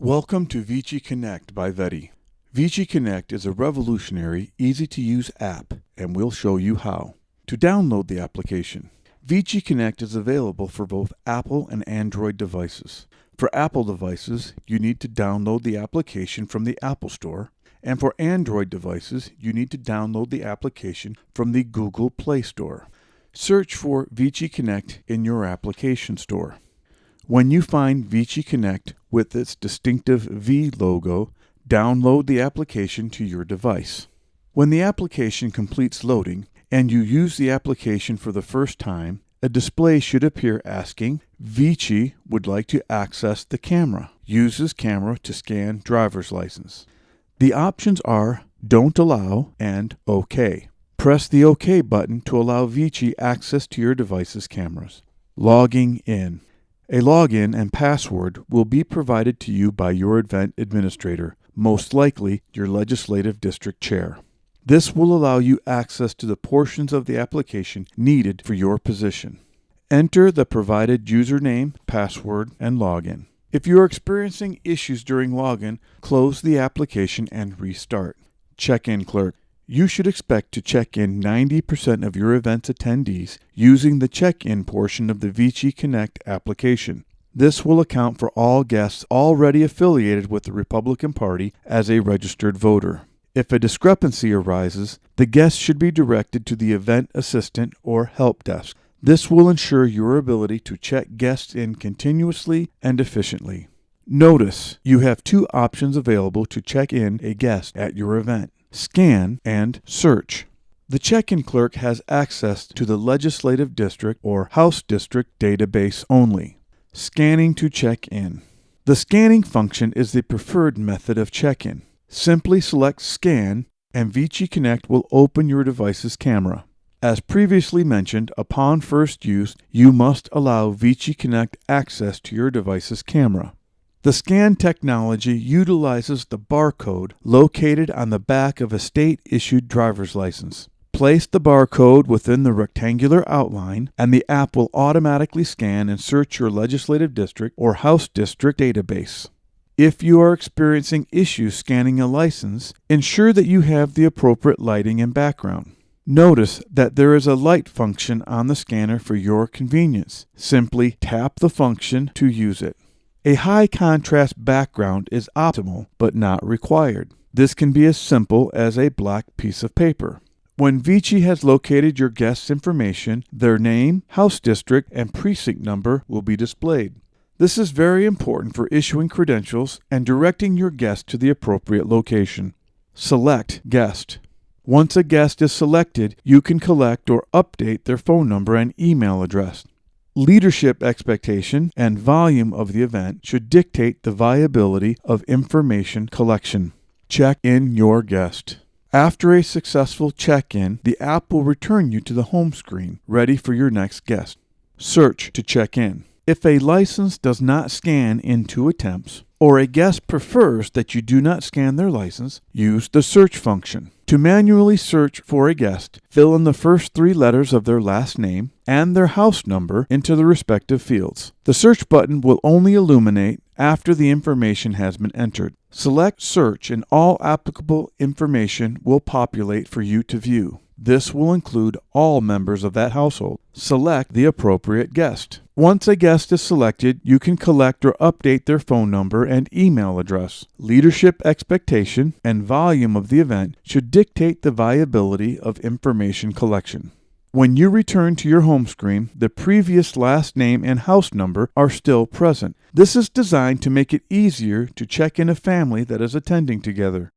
Welcome to Vici Connect by Vici. Vici Connect is a revolutionary, easy-to-use app, and we'll show you how. To download the application, Vici Connect is available for both Apple and Android devices. For Apple devices, you need to download the application from the Apple Store, and for Android devices, you need to download the application from the Google Play Store. Search for Vici Connect in your application store. When you find Vici Connect with its distinctive V logo, download the application to your device. When the application completes loading and you use the application for the first time, a display should appear asking, Vici would like to access the camera. Use this camera to scan driver's license. The options are Don't Allow and OK. Press the OK button to allow Vici access to your device's cameras. Logging in. A login and password will be provided to you by your event administrator, most likely your legislative district chair. This will allow you access to the portions of the application needed for your position. Enter the provided username, password, and login. If you are experiencing issues during login, close the application and restart. Check-in clerk. You should expect to check in 90% of your event's attendees using the check-in portion of the Vici Connect application. This will account for all guests already affiliated with the Republican Party as a registered voter. If a discrepancy arises, the guest should be directed to the event assistant or help desk. This will ensure your ability to check guests in continuously and efficiently. Notice you have two options available to check in a guest at your event. Scan and search. The check-in clerk has access to the legislative district or House district database only. Scanning to check in. The scanning function is the preferred method of check-in. Simply select Scan and Vici Connect will open your device's camera. As previously mentioned, upon first use, you must allow Vici Connect access to your device's camera. The scan technology utilizes the barcode located on the back of a state-issued driver's license. Place the barcode within the rectangular outline, and the app will automatically scan and search your legislative district or House district database. If you are experiencing issues scanning a license, ensure that you have the appropriate lighting and background. Notice that there is a light function on the scanner for your convenience. Simply tap the function to use it. A high contrast background is optimal but not required. This can be as simple as a black piece of paper. When Vici has located your guest's information, their name, house district, and precinct number will be displayed. This is very important for issuing credentials and directing your guest to the appropriate location. Select Guest. Once a guest is selected, you can collect or update their phone number and email address. Leadership expectation and volume of the event should dictate the viability of information collection. Check in your guest. After a successful check-in, the app will return you to the home screen, ready for your next guest. Search to check in. If a license does not scan in 2 attempts, or a guest prefers that you do not scan their license, use the search function. To manually search for a guest, fill in the first 3 letters of their last name and their house number into the respective fields. The search button will only illuminate after the information has been entered. Select Search and all applicable information will populate for you to view. This will include all members of that household. Select the appropriate guest. Once a guest is selected, you can collect or update their phone number and email address. Leadership expectation and volume of the event should dictate the viability of information collection. When you return to your home screen, the previous last name and house number are still present. This is designed to make it easier to check in a family that is attending together.